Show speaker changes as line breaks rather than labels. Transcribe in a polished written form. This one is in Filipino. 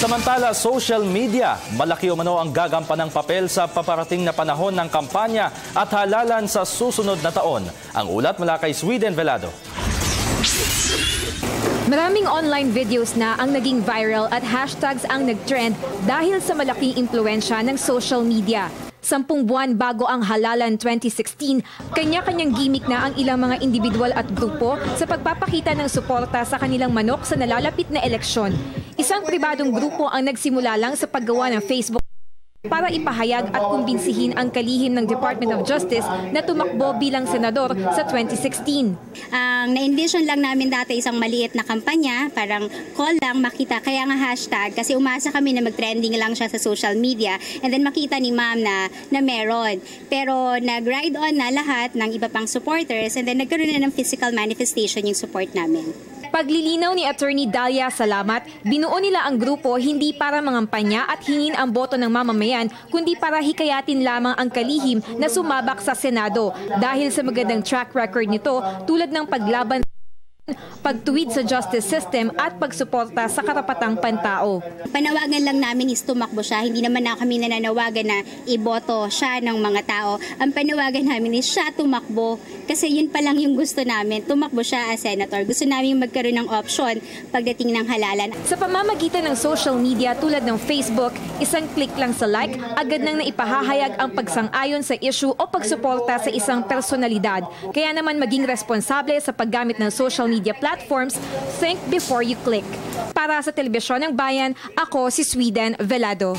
Samantala, social media, malaki umano ang gagampanang papel sa paparating na panahon ng kampanya at halalan sa susunod na taon. Ang ulat mula kay Sweden Velado.
Maraming online videos na ang naging viral at hashtags ang nagtrend dahil sa malaking impluensya ng social media. 10 buwan bago ang Halalan 2016, kanya-kanyang gimmick na ang ilang mga individual at grupo sa pagpapakita ng suporta sa kanilang manok sa nalalapit na eleksyon. Isang pribadong grupo ang nagsimula lang sa paggawa ng Facebook para ipahayag at kumbinsihin ang kalihim ng Department of Justice na tumakbo bilang senador sa 2016.
Na-envision lang namin dati isang maliit na kampanya, parang call lang, makita, kaya nga hashtag, kasi umasa kami na mag-trending lang siya sa social media and then makita ni ma'am na meron. Pero nag-ride on na lahat ng iba pang supporters and then nagkaroon na ng physical manifestation yung support namin.
Paglilinaw ni Attorney Dalia Salamat, binuo nila ang grupo hindi para mangampanya at hingin ang boto ng mamamayan, kundi para hikayatin lamang ang kalihim na sumabak sa Senado dahil sa magandang track record nito tulad ng paglaban, pagtuwid sa justice system at pagsuporta sa karapatang pantao.
Panawagan lang namin is tumakbo siya. Hindi naman na kami nananawagan na iboto siya ng mga tao. Ang panawagan namin is siya tumakbo kasi yun pa lang yung gusto namin. Tumakbo siya as senator. Gusto namin magkaroon ng option pagdating ng halalan.
Sa pamamagitan ng social media tulad ng Facebook, isang click lang sa like, agad nang naipahahayag ang pagsang-ayon sa issue o pagsuporta sa isang personalidad. Kaya naman maging responsable sa paggamit ng social media platforms, think before you click. Para sa Telebisyon ng Bayan, ako si Sweden Velado.